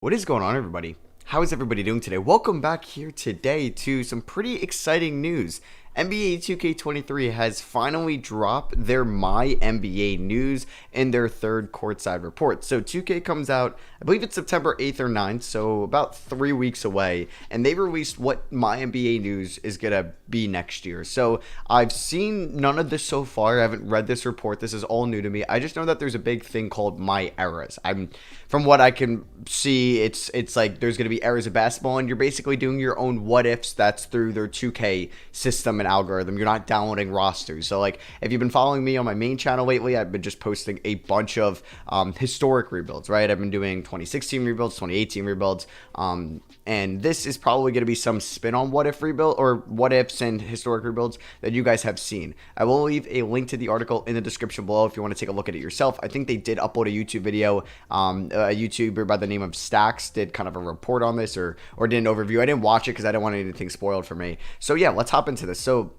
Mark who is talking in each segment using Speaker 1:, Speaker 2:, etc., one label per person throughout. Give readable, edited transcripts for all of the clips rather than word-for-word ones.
Speaker 1: What is going on, everybody? How is everybody doing today? Welcome back here today to some pretty exciting news. NBA 2K23 has finally dropped their MyNBA news in their third courtside report. So 2K comes out, I believe it's September 8th or 9th, so about 3 weeks away, and they released what MyNBA news is going to be next year. So I've seen none of this so far. I haven't read this report. This is all new to me. I just know that there's a big thing called My Eras. From what I can see, it's like there's going to be eras of basketball, and you're basically doing your own what ifs. That's through their 2K system and algorithm. You're not downloading rosters. So like if you've been following me on my main channel lately, I've been just posting a bunch of historic rebuilds, right? I've been doing 2016 rebuilds, 2018 rebuilds, and this is probably going to be some spin on what if rebuild or what ifs and historic rebuilds that you guys have seen. I will leave a link to the article in the description below if you want to take a look at it yourself. I think they did upload a YouTube video. A YouTuber by the name of Stacks did kind of a report on this or did an overview. I didn't watch it because I didn't want anything spoiled for me. So yeah, let's hop into this. So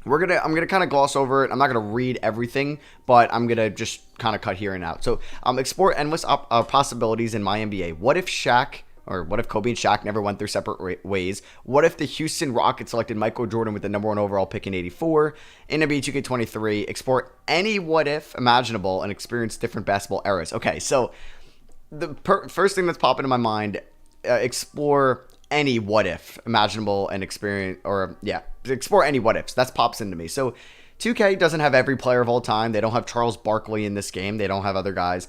Speaker 1: I'm gonna kind of gloss over it. I'm not gonna read everything, but I'm gonna just kind of cut here and out. So explore endless possibilities in MyNBA. What if Shaq, or what if Kobe and Shaq never went their separate ways? What if the Houston Rockets selected Michael Jordan with the #1 overall pick in '84? In NBA 2K23, explore any what if imaginable and experience different basketball eras. Okay, so the first thing that's popping in my mind, explore any what if imaginable and experience, or yeah, explore any what ifs. That pops into me. So 2K doesn't have every player of all time. They don't have Charles Barkley in this game. They don't have other guys.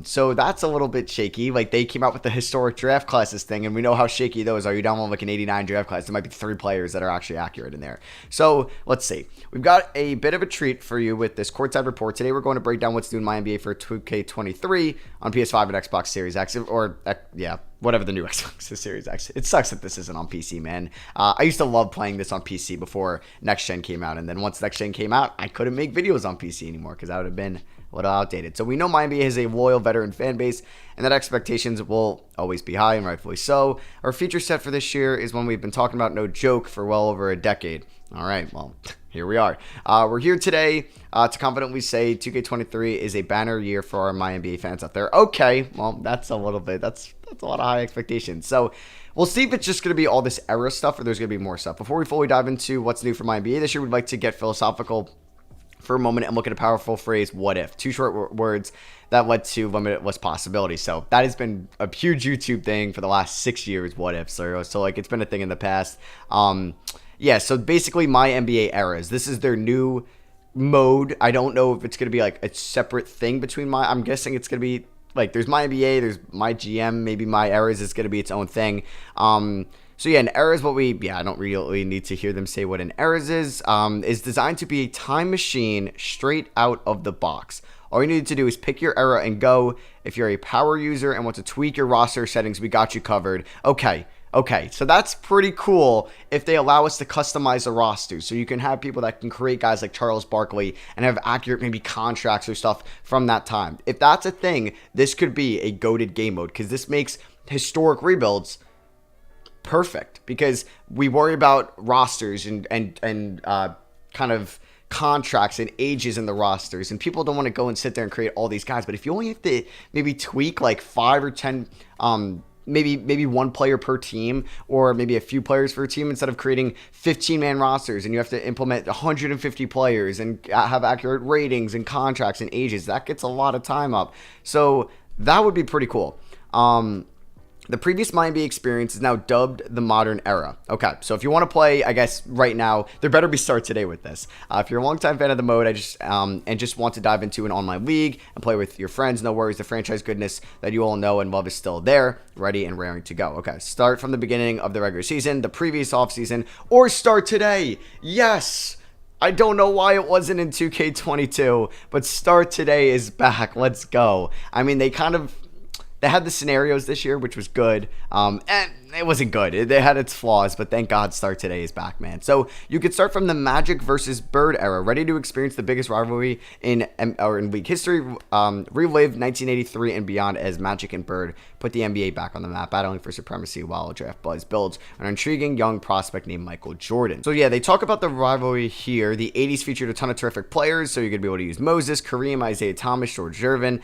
Speaker 1: So that's a little bit shaky. Like they came out with the historic draft classes thing, and we know how shaky those are. You download like an 89 draft class, there might be 3 players that are actually accurate in there. So let's see. We've got a bit of a treat for you with this courtside report. Today we're going to break down what's new in MyNBA for 2K23 on PS5 and Xbox Series X, or yeah, whatever the new Xbox Series X. It sucks that this isn't on PC, man. I used to love playing this on PC before Next Gen came out, and then once Next Gen came out, I couldn't make videos on PC anymore because that would have been a little outdated. So we know MyNBA has a loyal veteran fan base, and that expectations will always be high, and rightfully so. Our feature set for this year is one we've been talking about, no joke, for well over a decade. All right, well, here we are. We're here today to confidently say 2K23 is a banner year for our MyNBA fans out there. Okay, well, that's a little bit, that's a lot of high expectations. So we'll see if it's just going to be all this era stuff or there's going to be more stuff. Before we fully dive into what's new for MyNBA this year, we'd like to get philosophical for a moment and look at a powerful phrase, what if? 2 short words that led to limitless possibilities. So that has been a huge YouTube thing for the last 6 years, what if? So like it's been a thing in the past. Yeah, so basically MyNBA eras. This is their new mode. I don't know if it's going to be like a separate thing between I'm guessing it's going to be like there's MyNBA, there's MyGM, maybe My Eras is going to be its own thing. So yeah, an era is what I don't really need to hear them say what an eras is designed to be a time machine straight out of the box. All you need to do is pick your era and go. If you're a power user and want to tweak your roster settings, we got you covered. Okay, so that's pretty cool if they allow us to customize the roster. So you can have people that can create guys like Charles Barkley and have accurate maybe contracts or stuff from that time. If that's a thing, this could be a goated game mode because this makes historic rebuilds perfect because we worry about rosters and kind of contracts and ages in the rosters, and people don't want to go and sit there and create all these guys. But if you only have to maybe tweak like 5 or 10 maybe one player per team or maybe a few players per team instead of creating 15-man rosters, and you have to implement 150 players and have accurate ratings and contracts and ages, that gets a lot of time up. So that would be pretty cool. The previous MyNBA experience is now dubbed the modern era. Okay, so if you want to play, I guess right now, there better be start today with this. If you're a longtime fan of the mode, and just want to dive into an online league and play with your friends, no worries. The franchise goodness that you all know and love is still there, ready and raring to go. Okay, start from the beginning of the regular season, the previous offseason, or start today. Yes! I don't know why it wasn't in 2K22, but start today is back. Let's go. I mean, they had the scenarios this year, which was good, and it wasn't good. They had its flaws, but thank God Start Today is back, man. So you could start from the Magic versus Bird era, ready to experience the biggest rivalry in league history. Relive 1983 and beyond as Magic and Bird put the NBA back on the map, battling for supremacy while Draft Buzz builds an intriguing young prospect named Michael Jordan. So yeah, they talk about the rivalry here. The 80s featured a ton of terrific players, so you're going to be able to use Moses, Kareem, Isaiah Thomas, George Gervin,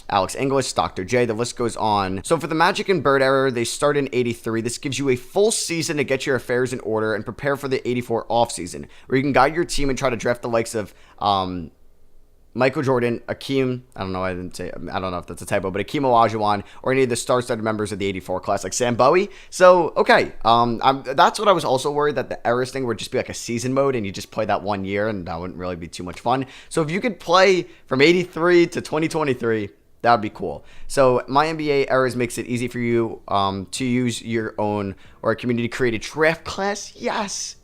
Speaker 1: Alex English, Dr. J, the list goes on. So for the Magic and Bird era, they start in 83. This gives you a full season to get your affairs in order and prepare for the 84 offseason, where you can guide your team and try to draft the likes of Michael Jordan, Akeem, I don't know if that's a typo, but Akeem Olajuwon, or any of the star-studded members of the 84 class, like Sam Bowie. So, okay, that's what I was also worried, that the Eras thing would just be like a season mode, and you just play that 1 year, and that wouldn't really be too much fun. So if you could play from 83 to 2023, that would be cool. So MyNBA Eras makes it easy for you to use your own or a community-created draft class. Yes.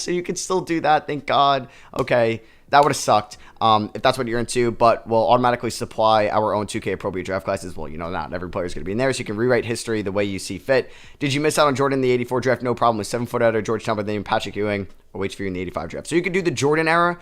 Speaker 1: So you can still do that, thank God. Okay, that would have sucked. If that's what you're into, but we'll automatically supply our own 2K appropriate draft classes. Well, not every player is going to be in there, so you can rewrite history the way you see fit. Did you miss out on Jordan in the 84 draft? No problem. With 7 foot out of Georgetown by the name of Patrick Ewing, awaits for you in the 85 draft. So you can do the Jordan era.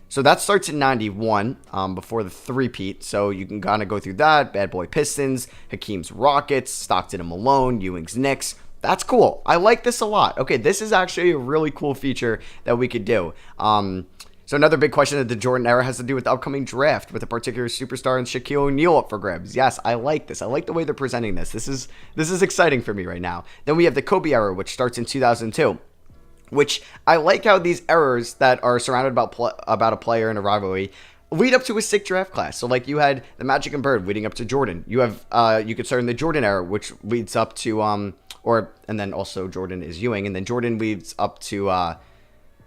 Speaker 1: So that starts in 91, before the three-peat. So you can kind of go through that. Bad Boy Pistons, Hakeem's Rockets, Stockton and Malone, Ewing's Knicks. That's cool. I like this a lot. Okay, this is actually a really cool feature that we could do. So another big question of the Jordan era has to do with the upcoming draft, with a particular superstar and Shaquille O'Neal up for grabs. Yes, I like this. I like the way they're presenting this. This is exciting for me right now. Then we have the Kobe era, which starts in 2002. Which I like how these errors that are surrounded about a player in a rivalry lead up to a sick draft class. So like you had the Magic and Bird leading up to Jordan. You have you could start in the Jordan era, which leads up to and then also Jordan is Ewing, and then Jordan leads up to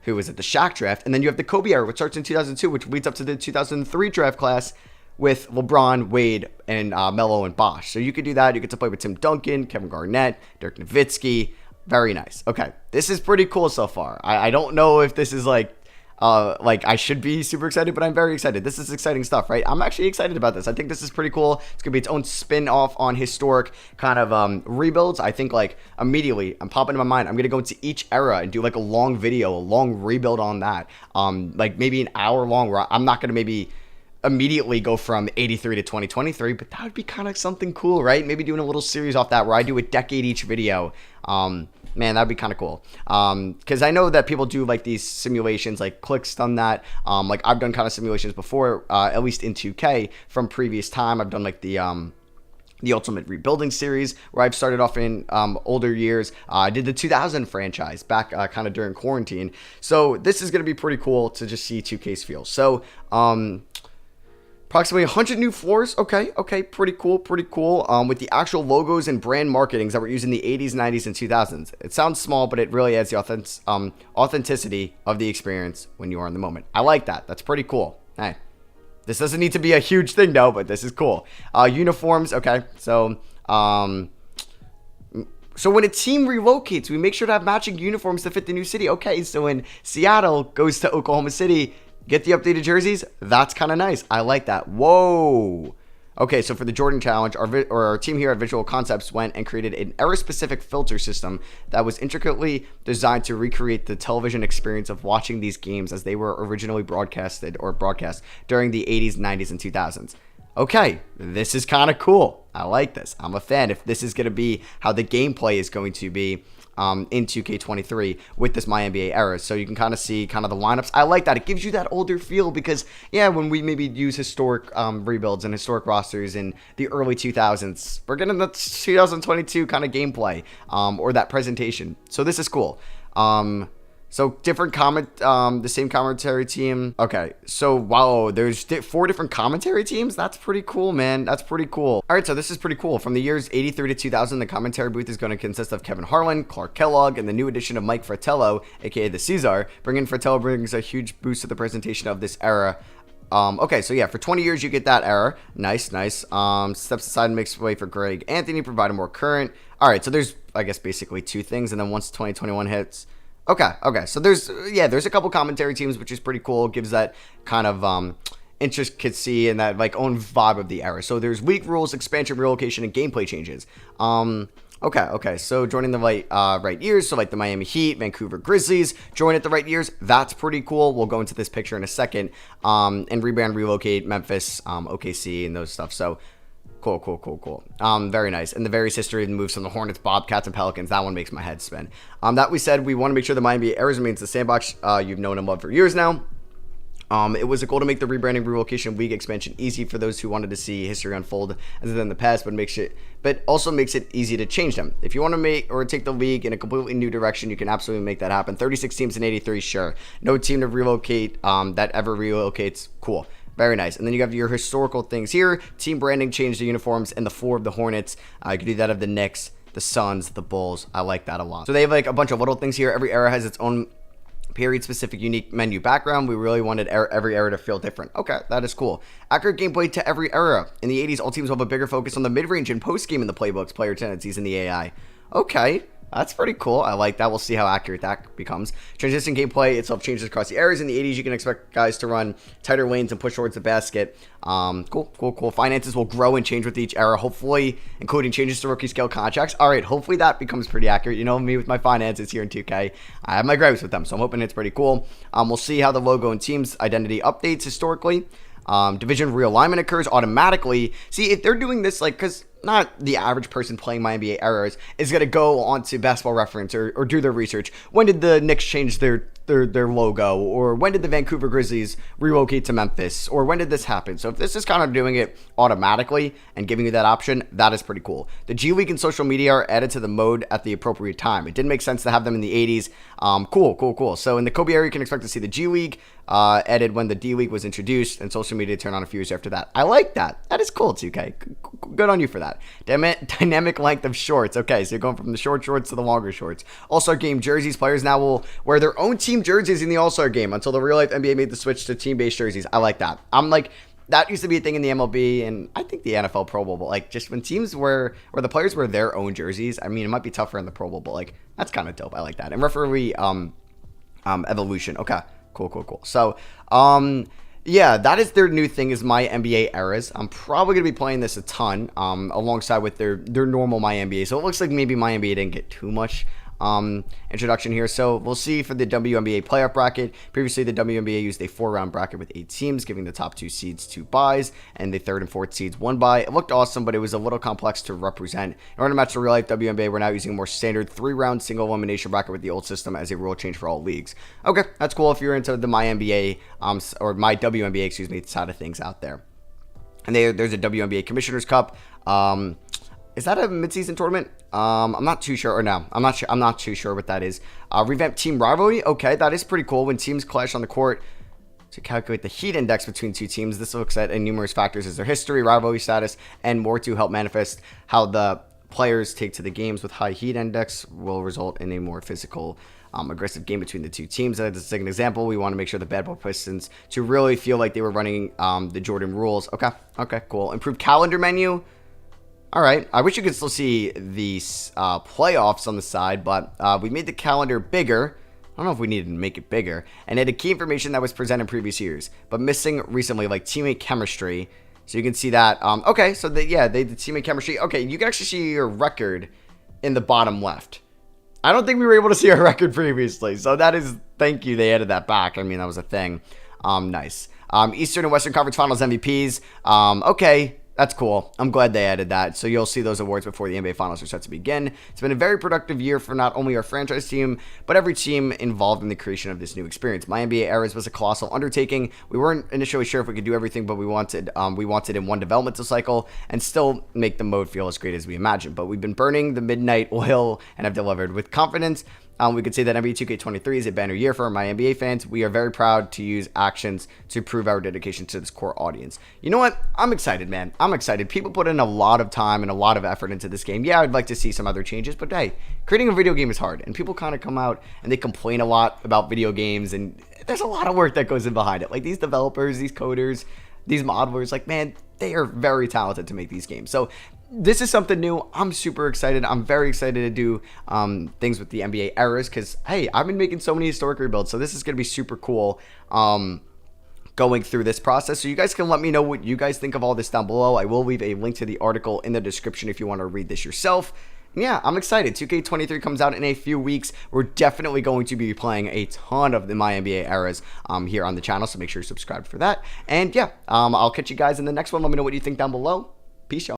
Speaker 1: who was it? The Shaq draft, and then you have the Kobe era, which starts in 2002, which leads up to the 2003 draft class with LeBron, Wade, and Melo and Bosh. So you could do that. You get to play with Tim Duncan, Kevin Garnett, Dirk Nowitzki. Very nice. Okay, this is pretty cool so far. I don't know if this is like I should be super excited, but I'm very excited. This is exciting stuff, right? I'm actually excited about this. I think this is pretty cool. It's gonna be its own spin-off on historic kind of rebuilds. I think like immediately I'm popping in my mind, I'm gonna go into each era and do like a long video, a long rebuild on that. Like maybe an hour long, where I'm not gonna maybe immediately go from 83 to 2023, but that would be kind of something cool, right? Maybe doing a little series off that where I do a decade each video. Man, that'd be kind of cool. Because I know that people do like these simulations, like Click's done that. Like I've done kind of simulations before, at least in 2K from previous time. I've done like the Ultimate Rebuilding series, where I've started off in older years. I did the 2000 franchise back kind of during quarantine. So this is going to be pretty cool to just see 2K's feel. So approximately 100 new floors. Okay, pretty cool. With the actual logos and brand marketings that were used in the 80s, 90s, and 2000s. It sounds small, but it really adds the authenticity of the experience when you are in the moment. I like that. That's pretty cool. Hey, this doesn't need to be a huge thing, though, but this is cool. Uniforms. Okay, so when a team relocates, we make sure to have matching uniforms to fit the new city. Okay, so when Seattle goes to Oklahoma City, get the updated jerseys. That's kind of nice. I like that. Whoa. Okay, so for the Jordan Challenge, our team here at Visual Concepts went and created an era-specific filter system that was intricately designed to recreate the television experience of watching these games as they were originally broadcast during the 80s, 90s, and 2000s. Okay, this is kind of cool. I like this. I'm a fan. If this is going to be how the gameplay is going to be in 2K23 with this MyNBA era. So you can kind of see kind of the lineups. I like that. It gives you that older feel because, yeah, when we maybe use historic rebuilds and historic rosters in the early 2000s, we're getting the 2022 kind of gameplay or that presentation. So this is cool. So different the same commentary team. Okay, so wow, there's 4 different commentary teams. That's pretty cool, man. That's pretty cool. All right, so this is pretty cool. From the years 83 to 2000, the commentary booth is going to consist of Kevin Harlan, Clark Kellogg, and the new addition of Mike Fratello, aka the Caesar. Bringing Fratello brings a huge boost to the presentation of this era. Okay, so yeah, for 20 years you get that era. Nice. Steps aside and makes way for Greg Anthony, providing more current. All right, so there's, I guess, basically 2 things, and then once 2021 hits. Okay. So there's a couple commentary teams, which is pretty cool. Gives that kind of intricacy and that like own vibe of the era. So there's weak rules, expansion, relocation, and gameplay changes. Okay. So joining the right years, so like the Miami Heat, Vancouver Grizzlies, join at the right years. That's pretty cool. We'll go into this picture in a second. And rebrand, relocate, Memphis, OKC, and those stuff. So. Cool. Very nice. And the various history and moves from the Hornets, Bobcats, and Pelicans. That one makes my head spin. That we said, we want to make sure the MyNBA Eras remains the sandbox you've known and loved for years now. It was a goal to make the rebranding relocation league expansion easy for those who wanted to see history unfold as in the past, but also makes it easy to change them. If you want to make or take the league in a completely new direction, you can absolutely make that happen. 36 teams in 83, sure. No team to relocate that ever relocates, cool. Very nice. And then you have your historical things here. Team branding changed the uniforms and the 4 of the Hornets. You can do that of the Knicks, the Suns, the Bulls. I like that a lot. So they have like a bunch of little things here. Every era has its own period-specific unique menu background. We really wanted every era to feel different. Okay, that is cool. Accurate gameplay to every era. In the 80s, all teams will have a bigger focus on the mid-range and post-game in the playbooks, player tendencies, and the AI. Okay, that's pretty cool. I like that. We'll see how accurate that becomes. Transition gameplay itself changes across the eras. In the 80s, you can expect guys to run tighter lanes and push towards the basket. Cool. Finances will grow and change with each era, hopefully, including changes to rookie scale contracts. All right, hopefully that becomes pretty accurate. You know me with my finances here in 2K. I have my gripes with them, so I'm hoping it's pretty cool. We'll see how the logo and team's identity updates historically. Division realignment occurs automatically. See, if they're doing this, like, because not the average person playing MyNBA eras is going to go onto Basketball Reference or do their research. When did the Knicks change their logo? Or when did the Vancouver Grizzlies relocate to Memphis? Or when did this happen? So if this is kind of doing it automatically and giving you that option, that is pretty cool. The G League and social media are added to the mode at the appropriate time. It didn't make sense to have them in the 80s. Cool. So in the Kobe era, you can expect to see the G League added when the D League was introduced, and social media turned on a few years after that. I like that. That is cool, 2K. Good on you for that. Dynamic length of shorts. Okay, so you're going from the short shorts to the longer shorts. All-Star Game jerseys. Players now will wear their own team jerseys in the All-Star Game until the real-life NBA made the switch to team-based jerseys. I like that. That used to be a thing in the MLB, and I think the NFL Pro Bowl, but like just when teams where the players wear their own jerseys, I mean, it might be tougher in the Pro Bowl, but like that's kind of dope. I like that. And referee evolution. Okay, cool. So, yeah, that is their new thing, is MyNBA eras. I'm probably going to be playing this a ton alongside with their normal MyNBA. So it looks like maybe MyNBA didn't get too much introduction here. So we'll see for the WNBA playoff bracket. Previously, the WNBA used a 4-round bracket with 8 teams, giving the top 2 seeds 2 buys and the 3rd and 4th seeds 1 bye. It looked awesome, but it was a little complex to represent. In order to match the real life WNBA, we're now using a more standard 3-round single elimination bracket with the old system as a rule change for all leagues. Okay, that's cool if you're into the MyNBA or my WNBA, side of things out there. And there's a WNBA Commissioner's Cup. Is that a midseason tournament? I'm not too sure. Or no, I'm not too sure what that is. Revamp team rivalry. Okay, that is pretty cool. When teams clash on the court to calculate the heat index between 2 teams, this looks at numerous factors as their history, rivalry status, and more to help manifest how the players take to the games. With high heat index will result in a more physical, aggressive game between the 2 teams. As an example, we want to make sure the Bad Boy Pistons to really feel like they were running the Jordan rules. Okay, cool. Improved calendar menu. All right, I wish you could still see the playoffs on the side, but we made the calendar bigger. I don't know if we needed to make it bigger. And it had key information that was presented in previous years, but missing recently, like teammate chemistry. So you can see that. Okay, so the teammate chemistry. Okay, you can actually see your record in the bottom left. I don't think we were able to see our record previously, so that is, thank you, they added that back. I mean, that was a thing. Nice. Eastern and Western Conference Finals MVPs. Okay. That's cool. I'm glad they added that. So you'll see those awards before the NBA Finals are set to begin. It's been a very productive year for not only our franchise team, but every team involved in the creation of this new experience. MyNBA eras was a colossal undertaking. We weren't initially sure if we could do everything, but we wanted in one developmental cycle and still make the mode feel as great as we imagined. But we've been burning the midnight oil and have delivered with confidence. We could say that NBA 2K23 is a banner year for my NBA fans. We are very proud to use actions to prove our dedication to this core audience. You know what? I'm excited, man. I'm excited. People put in a lot of time and a lot of effort into this game. Yeah, I'd like to see some other changes, but hey, creating a video game is hard. And people kind of come out and they complain a lot about video games, and there's a lot of work that goes in behind it. Like these developers, these coders, these modelers, like, man, they are very talented to make these games. So this is something new. I'm super excited. I'm very excited to do things with the NBA eras because, hey, I've been making so many historic rebuilds. So this is going to be super cool going through this process. So you guys can let me know what you guys think of all this down below. I will leave a link to the article in the description if you want to read this yourself. Yeah, I'm excited. 2K23 comes out in a few weeks. We're definitely going to be playing a ton of the MyNBA eras here on the channel, so make sure you're subscribed for that. And yeah, I'll catch you guys in the next one. Let me know what you think down below. Peace out.